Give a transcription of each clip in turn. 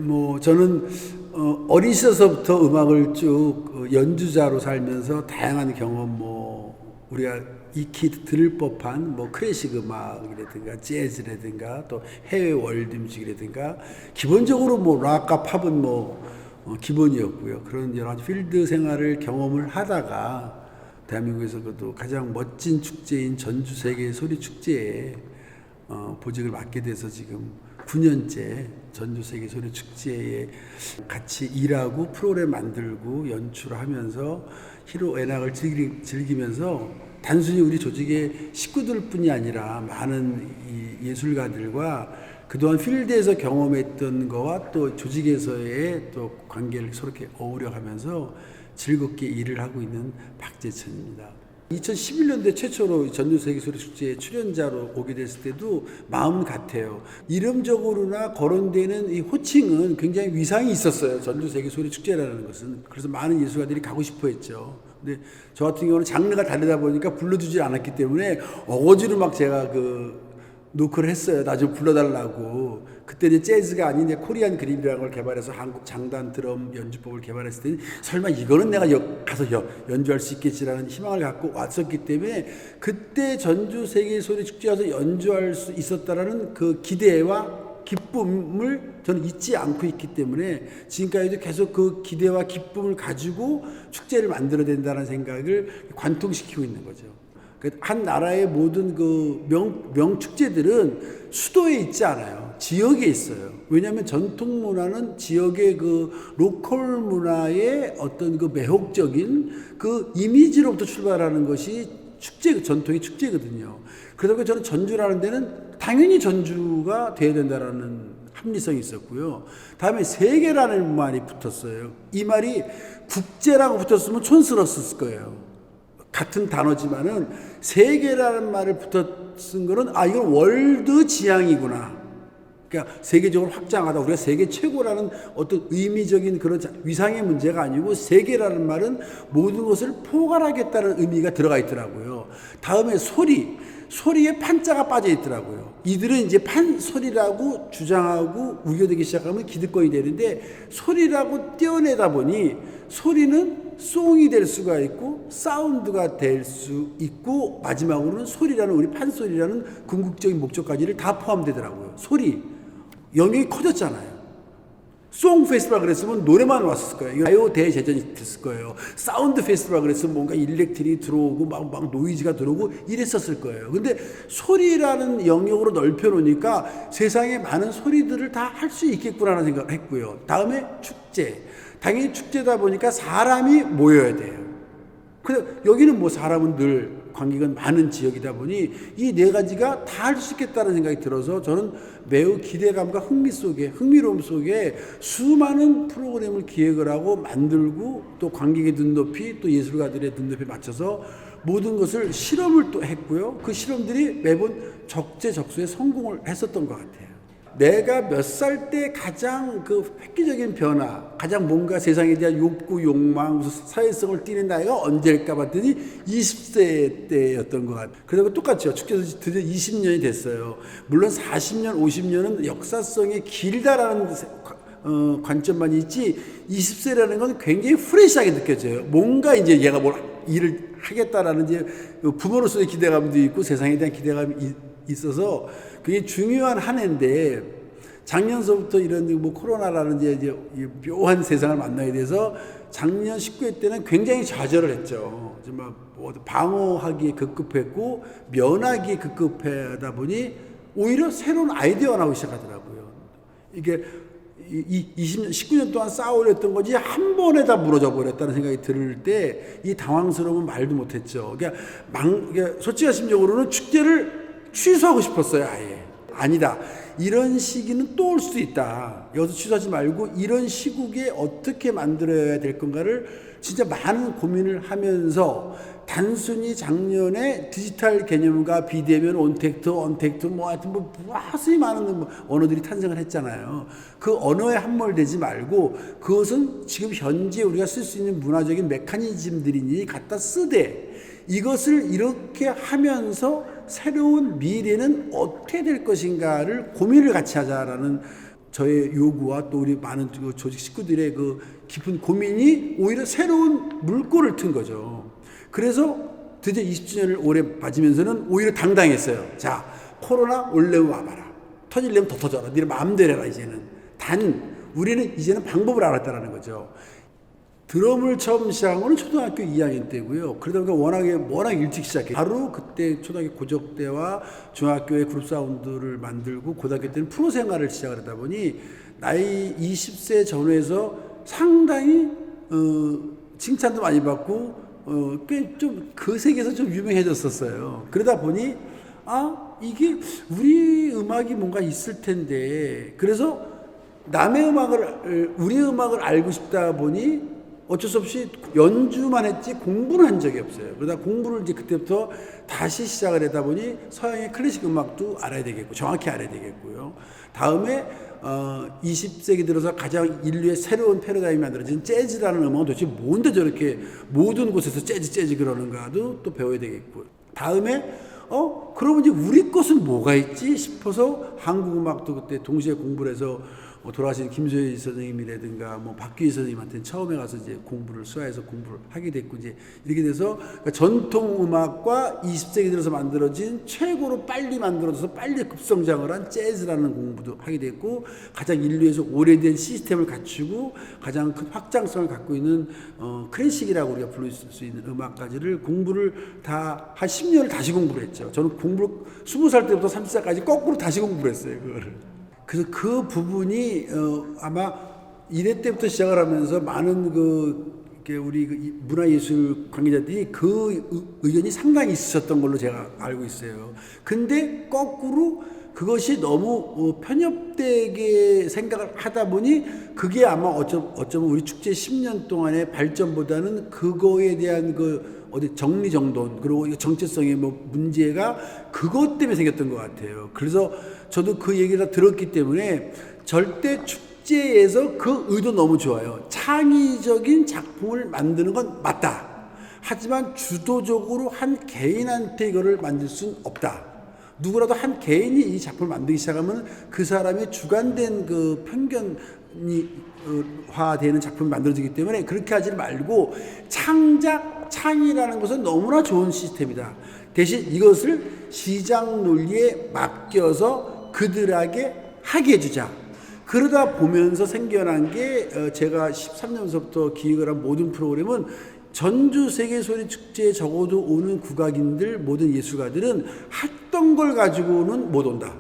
뭐 저는 어린 시절서부터 음악을 쭉 연주자로 살면서 다양한 경험, 뭐 우리가 익히 들을 법한 뭐 클래식 음악이라든가 재즈라든가 또 해외 월드 뮤직이라든가 기본적으로 뭐 락과 팝은 뭐 기본이었고요. 그런 여러 가지 필드 생활을 경험을 하다가 대한민국에서 그래도 가장 멋진 축제인 전주 세계 소리 축제에 보직을 맡게 돼서 지금 9년째 전주 세계 소리 축제에 같이 일하고 프로그램 만들고 연출하면서 희로애락을 즐기면서 단순히 우리 조직의 식구들뿐이 아니라 많은 이 예술가들과 그동안 필드에서 경험했던 거와 또 조직에서의 또 관계를 서로 이렇게 어우려가면서 즐겁게 일을 하고 있는 박재천입니다. 2011년도에 최초로 전주세계소리축제에 출연자로 오게 됐을 때도 마음 같아요. 이름적으로나 거론되는 이 호칭은 굉장히 위상이 있었어요. 전주세계소리축제라는 것은. 그래서 많은 예술가들이 가고 싶어 했죠. 근데 저 같은 경우는 장르가 다르다 보니까 불러주질 않았기 때문에 어거지로 막 제가 노크를 했어요. 나 좀 불러달라고. 그때 이제 재즈가 아닌 코리안 그립이라는 걸 개발해서 한국 장단 드럼 연주법을 개발했을 때는 설마 이거는 내가 가서 연주할 수 있겠지라는 희망을 갖고 왔었기 때문에 그때 전주 세계 소리 축제 와서 연주할 수 있었다라는 그 기대와 기쁨을 저는 잊지 않고 있기 때문에 지금까지도 계속 그 기대와 기쁨을 가지고 축제를 만들어야 된다는 생각을 관통시키고 있는 거죠. 한 나라의 모든 명축제들은 수도에 있지 않아요. 지역에 있어요. 왜냐하면 전통 문화는 지역의 로컬 문화의 어떤 매혹적인 이미지로부터 출발하는 것이 전통의 축제거든요. 그러다 보니까 저는 전주라는 데는 당연히 전주가 돼야 된다라는 합리성이 있었고요. 다음에 세계라는 말이 붙었어요. 이 말이 국제라고 붙었으면 촌스러웠을 거예요. 같은 단어지만은 세계라는 말을 쓴 거는 이건 월드 지향이구나. 그러니까 세계적으로 확장하다. 우리가 세계 최고라는 어떤 의미적인 그런 위상의 문제가 아니고 세계라는 말은 모든 것을 포괄하겠다는 의미가 들어가 있더라고요. 다음에 소리에 판자가 빠져 있더라고요. 이들은 이제 판소리라고 주장하고 우겨대기 시작하면 기득권이 되는데 소리라고 떼어내다 보니 소리는 송이 될 수가 있고 사운드가 될 수 있고 마지막으로는 소리라는 우리 판소리라는 궁극적인 목적까지를 다 포함되더라고요. 소리 영역이 커졌잖아요. 송 페스티벌 그랬으면 노래만 왔을 거예요. 가요 대제전이 됐을 거예요. 사운드 페스티벌 그랬으면 뭔가 일렉트릭이 들어오고 막 노이즈가 들어오고 이랬었을 거예요. 근데 소리라는 영역으로 넓혀 놓으니까 세상에 많은 소리들을 다 할 수 있겠구나라는 생각을 했고요. 다음에 축제. 당연히 축제다 보니까 사람이 모여야 돼요. 그래서 여기는 뭐 사람은 늘 관객은 많은 지역이다 보니 이 네 가지가 다 할 수 있겠다는 생각이 들어서 저는 매우 기대감과 흥미로움 속에 수많은 프로그램을 기획을 하고 만들고 또 관객의 눈높이 또 예술가들의 눈높이에 맞춰서 모든 것을 실험을 또 했고요. 그 실험들이 매번 적재적소에 성공을 했었던 것 같아요. 내가 몇 살 때 가장 획기적인 변화, 가장 뭔가 세상에 대한 욕구, 욕망, 사회성을 띠는 나이가 언제일까 봤더니 20세 때였던 것 같아요. 그리고 똑같죠. 축제에서 드디어 20년이 됐어요. 물론 40년, 50년은 역사성이 길다라는 관점만 있지 20세라는 건 굉장히 프레시하게 느껴져요. 뭔가 이제 얘가 일을 하겠다라는 이제 부모로서의 기대감도 있고 세상에 대한 기대감이 있어서 그게 중요한 한 해인데 작년서부터 이런 코로나라는 이제 묘한 세상을 만나게 돼서 작년 19회 때는 굉장히 좌절을 했죠. 정말 방어하기에 급급했고 면하기에 급급하다 보니 오히려 새로운 아이디어가 나오기 시작하더라고요. 이게 20년, 19년 동안 쌓아올렸던 거지 한 번에 다 무너져 버렸다는 생각이 들 때 이 당황스러움은 말도 못했죠. 그러니까 솔직한 심적으로는 축제를 취소하고 싶었어요. 아예 아니다, 이런 시기는 또 올 수 있다. 여기서 취소하지 말고 이런 시국에 어떻게 만들어야 될 건가를 진짜 많은 고민을 하면서 단순히 작년에 디지털 개념과 비대면 온택트 하여튼 무수히 많은 언어들이 탄생을 했잖아요. 그 언어에 함몰되지 말고 그것은 지금 현재 우리가 쓸 수 있는 문화적인 메커니즘들이니 갖다 쓰되 이것을 이렇게 하면서 새로운 미래는 어떻게 될 것인가를 고민을 같이 하자라는 저의 요구와 또 우리 많은 그 조직 식구들의 그 깊은 고민이 오히려 새로운 물꼬를 튼 거죠. 그래서 드디어 20주년을 올해 맞으면서는 오히려 당당했어요. 자, 코로나 올래면 와봐라. 터질려면 더 터져라. 니네 마음대로 해라 이제는. 단 우리는 이제는 방법을 알았다라는 거죠. 드럼을 처음 시작한 거는 초등학교 2학년 때고요. 그러다 보니까 워낙 일찍 시작해요. 바로 그때 초등학교 고적 때와 중학교에 그룹 사운드를 만들고 고등학교 때는 프로 생활을 시작을 하다 보니 나이 20세 전후에서 상당히 칭찬도 많이 받고 꽤 좀 그 세계에서 좀 유명해졌었어요. 그러다 보니 이게 우리 음악이 뭔가 있을 텐데, 그래서 남의 음악을 우리의 음악을 알고 싶다 보니 어쩔 수 없이 연주만 했지 공부를 한 적이 없어요. 그러다 공부를 이제 그때부터 다시 시작을 하다 보니 서양의 클래식 음악도 알아야 되겠고 정확히 알아야 되겠고요. 다음에 20세기 들어서 가장 인류의 새로운 패러다임이 만들어진 재즈라는 음악은 도대체 뭔데 저렇게 모든 곳에서 재즈 그러는가도 또 배워야 되겠고, 다음에 그러면 이제 우리 것은 뭐가 있지 싶어서 한국 음악도 그때 동시에 공부를 해서 돌아가신 김소희 선생님이라든가 박규희 선생님한테 처음에 가서 이제 공부를 수화해서 공부를 하게 됐고, 이제 이렇게 돼서 그러니까 전통 음악과 20세기 들어서 만들어진 최고로 빨리 만들어져서 빨리 급성장을 한 재즈라는 공부도 하게 됐고, 가장 인류에서 오래된 시스템을 갖추고 가장 큰 확장성을 갖고 있는 클래식이라고 우리가 부를 수 있는 음악까지를 공부를 다 한 10년을 다시 공부를 했죠. 저는 공부를 20살 때부터 30살까지 거꾸로 다시 공부를 했어요, 그거를. 그래서 그 부분이 아마 1회 때부터 시작을 하면서 많은 우리 문화예술 관계자들이 그 의견이 상당히 있으셨던 걸로 제가 알고 있어요. 근데 거꾸로 그것이 너무 편협되게 생각을 하다 보니 그게 아마 어쩌면 우리 축제 10년 동안의 발전보다는 그거에 대한 정리정돈 그리고 정체성의 문제가 그것 때문에 생겼던 것 같아요. 그래서 저도 그 얘기를 다 들었기 때문에 절대 축제에서 그 의도 너무 좋아요. 창의적인 작품을 만드는 건 맞다. 하지만 주도적으로 한 개인한테 이거를 만들 수는 없다. 누구라도 한 개인이 이 작품을 만들기 시작하면 그 사람의 주관된 그 편견이 화되는 작품이 만들어지기 때문에 그렇게 하지 말고 창의라는 것은 너무나 좋은 시스템이다. 대신 이것을 시장 논리에 맡겨서 그들에게 하게 해주자. 그러다 보면서 생겨난 게 제가 13년서부터 기획을 한 모든 프로그램은 전주 세계소리축제에 적어도 오는 국악인들 모든 예술가들은 했던 걸 가지고는 못 온다.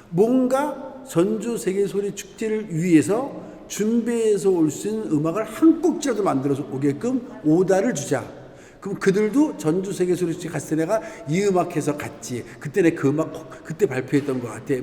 뭔가 전주 세계소리축제를 위해서 준비해서 올 수 있는 음악을 한 곡이라도 만들어서 오게끔 오다를 주자. 그럼 그들도 전주 세계소리축제 갔을 때 내가 이 음악해서 갔지. 그때 내 그 음악 그때 발표했던 것 같아.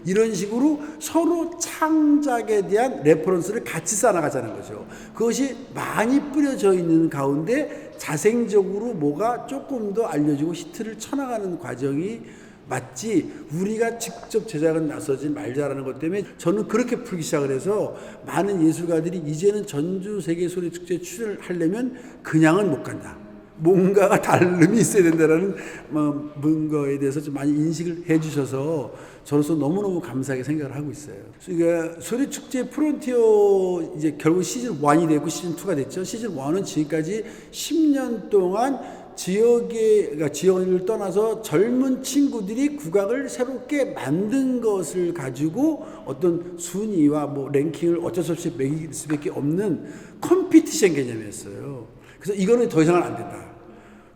이런 식으로 서로 창작에 대한 레퍼런스를 같이 쌓아나가자는 거죠. 그것이 많이 뿌려져 있는 가운데 자생적으로 뭐가 조금 더 알려지고 히트를 쳐나가는 과정이 맞지, 우리가 직접 제작은 나서지 말자라는 것 때문에 저는 그렇게 풀기 시작을 해서 많은 예술가들이 이제는 전주 세계소리축제에 출연을 하려면 그냥은 못 간다. 뭔가가 다름이 있어야 된다라는 뭔가에 대해서 좀 많이 인식을 해주셔서 저로서 너무너무 감사하게 생각을 하고 있어요. 그러니까 소리축제 프론티어 이제 결국 시즌 1이 되고 시즌 2가 됐죠. 시즌 1은 지금까지 10년 동안 지역을 떠나서 젊은 친구들이 국악을 새롭게 만든 것을 가지고 어떤 순위와 랭킹을 어쩔 수 없이 매길 수밖에 없는 컴피티션 개념이었어요. 그래서 이거는 더 이상은 안 된다.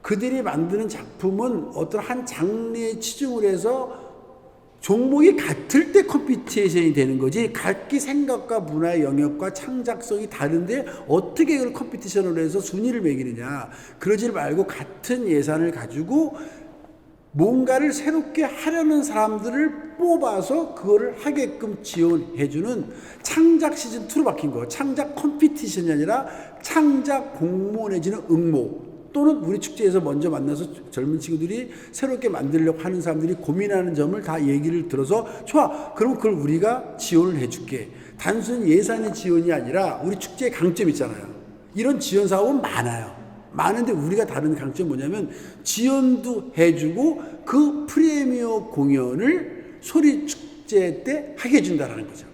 그들이 만드는 작품은 어떤 한 장르에 치중을 해서 종목이 같을 때 컴피티션이 되는 거지, 각기 생각과 문화의 영역과 창작성이 다른데 어떻게 이걸 컴피티션으로 해서 순위를 매기느냐. 그러지 말고 같은 예산을 가지고 뭔가를 새롭게 하려는 사람들을 뽑아서 그거를 하게끔 지원해주는 창작 시즌2로 바뀐 거. 창작 컴피티션이 아니라 창작 공모 내지는 응모, 또는 우리 축제에서 먼저 만나서 젊은 친구들이 새롭게 만들려고 하는 사람들이 고민하는 점을 다 얘기를 들어서 좋아, 그럼 그걸 우리가 지원을 해줄게. 단순 예산의 지원이 아니라 우리 축제의 강점이 있잖아요. 이런 지원 사업은 많은데 우리가 다른 강점이 뭐냐면 지원도 해주고 그 프리미어 공연을 소리축제 때 하게 해준다는 거죠.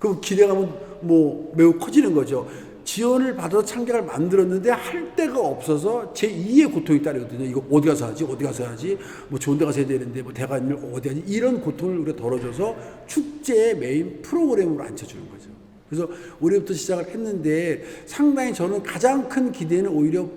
그럼 기대감은 뭐 매우 커지는 거죠. 지원을 받아서 창작을 만들었는데 할 데가 없어서 제2의 고통이 따르거든요. 이거 어디 가서 하지? 어디 가서 해야지? 뭐 좋은 데 가서 해야 되는데 뭐 대관을 어디 하지? 이런 고통을 우리가 덜어줘서 축제의 메인 프로그램으로 앉혀주는 거죠. 그래서 올해부터 시작을 했는데 상당히 저는 가장 큰 기대는 오히려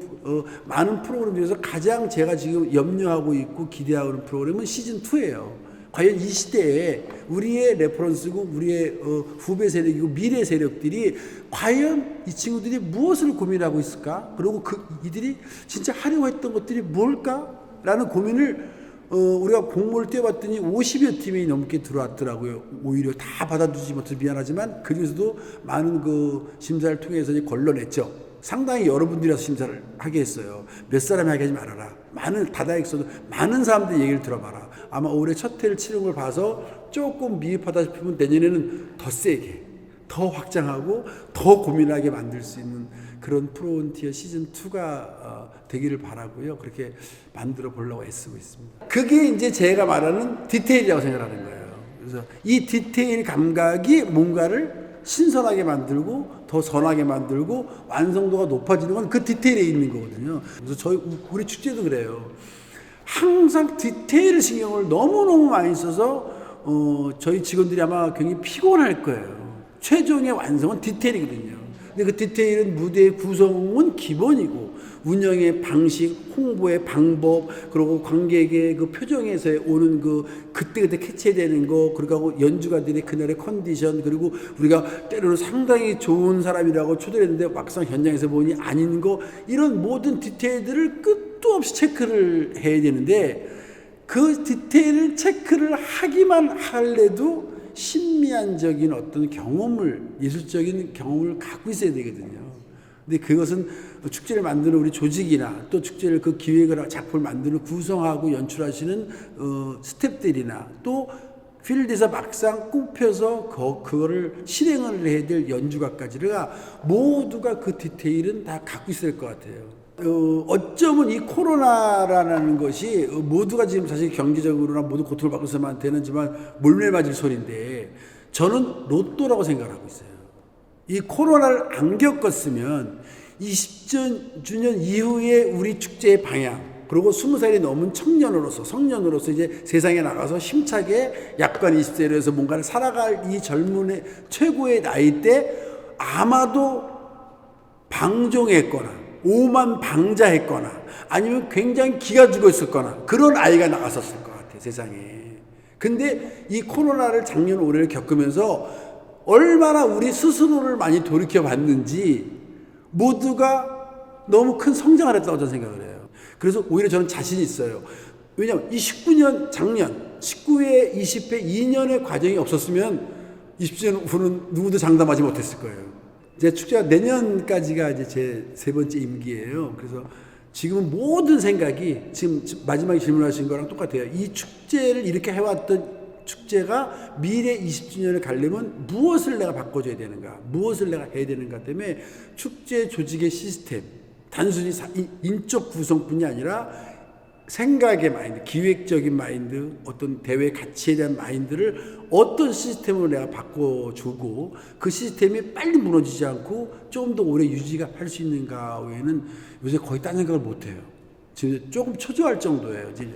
많은 프로그램 중에서 가장 제가 지금 염려하고 있고 기대하고 있는 프로그램은 시즌2예요. 과연 이 시대에 우리의 레퍼런스고 우리의 후배 세력이고 미래 세력들이 과연 이 친구들이 무엇을 고민하고 있을까? 그리고 이들이 진짜 하려고 했던 것들이 뭘까? 라는 고민을 우리가 공모를 떼어봤더니 50여 팀이 넘게 들어왔더라고요. 오히려 다 받아주지 못해서 미안하지만 그 중에서도 많은 그 심사를 통해서 걸러냈죠. 상당히 여러분들이라서 심사를 하게 했어요. 몇 사람이 하게 하지 말아라. 많은 다다익선도 많은 사람들 얘기를 들어봐라. 아마 올해 첫 해를 치른 걸 봐서 조금 미흡하다 싶으면 내년에는 더 세게, 더 확장하고 더 고민하게 만들 수 있는 그런 프론티어 시즌2가 되기를 바라고요. 그렇게 만들어 보려고 애쓰고 있습니다. 그게 이제 제가 말하는 디테일이라고 생각하는 거예요. 그래서 이 디테일 감각이 뭔가를 신선하게 만들고 더 선하게 만들고 완성도가 높아지는 건 그 디테일에 있는 거거든요. 그래서 우리 축제도 그래요. 항상 디테일 신경을 너무너무 많이 써서 저희 직원들이 아마 굉장히 피곤할 거예요. 최종의 완성은 디테일이거든요. 근데 그 디테일은 무대의 구성은 기본이고 운영의 방식, 홍보의 방법, 그리고 관객의 그 표정에서 오는 그때그때 캐치되는 거, 그리고 연주가들의 그날의 컨디션, 그리고 우리가 때로는 상당히 좋은 사람이라고 초대했는데 막상 현장에서 보니 아닌 거, 이런 모든 디테일들을 끝도 없이 체크를 해야 되는데 그 디테일을 체크를 하기만 할래도 신미한적인 어떤 경험을, 예술적인 경험을 갖고 있어야 되거든요. 근데 그것은 축제를 만드는 우리 조직이나 또 축제를 그 기획을 작품을 만드는 구성하고 연출하시는 스태프들이나 또 필드에서 막상 꼽혀서 그거를 실행을 해야 될 연주가까지가 모두가 그 디테일은 다 갖고 있을 것 같아요. 어쩌면 이 코로나라는 것이 모두가 지금 사실 경제적으로나 모두 고통을 받고 있는 사람한테는 정말 몰매 맞을 소리인데 저는 로또라고 생각하고 있어요. 이 코로나를 안 겪었으면 20주년 이후에 우리 축제의 방향, 그리고 20살이 넘은 청년으로서, 성년으로서 이제 세상에 나가서 힘차게 약간 20세로 해서 뭔가를 살아갈 이 젊은의 최고의 나이 때 아마도 방종했거나 오만 방자했거나 아니면 굉장히 기가 죽어 있었거나 그런 아이가 나갔었을 것 같아요, 세상에. 근데 이 코로나를 작년 올해를 겪으면서 얼마나 우리 스스로를 많이 돌이켜 봤는지 모두가 너무 큰 성장을 했다고 저는 생각을 해요. 그래서 오히려 저는 자신이 있어요. 왜냐하면 이 19년 작년 19회 20회 2년의 과정이 없었으면 20주년 후는 누구도 장담하지 못했을 거예요. 제 축제가 내년까지가 이제 제 3번째 임기예요. 그래서 지금은 모든 생각이 지금 마지막에 질문하신 거랑 똑같아요. 이 축제를 이렇게 해왔던 축제가 미래 20주년을 가려면 무엇을 내가 바꿔줘야 되는가, 무엇을 내가 해야 되는가 때문에 축제 조직의 시스템, 단순히 인적 구성뿐이 아니라 생각의 마인드, 기획적인 마인드, 어떤 대회 가치에 대한 마인드를 어떤 시스템으로 내가 바꿔주고 그 시스템이 빨리 무너지지 않고 좀 더 오래 유지가 할 수 있는가 외에는 요새 거의 딴 생각을 못해요. 지금 조금 초조할 정도예요. 이제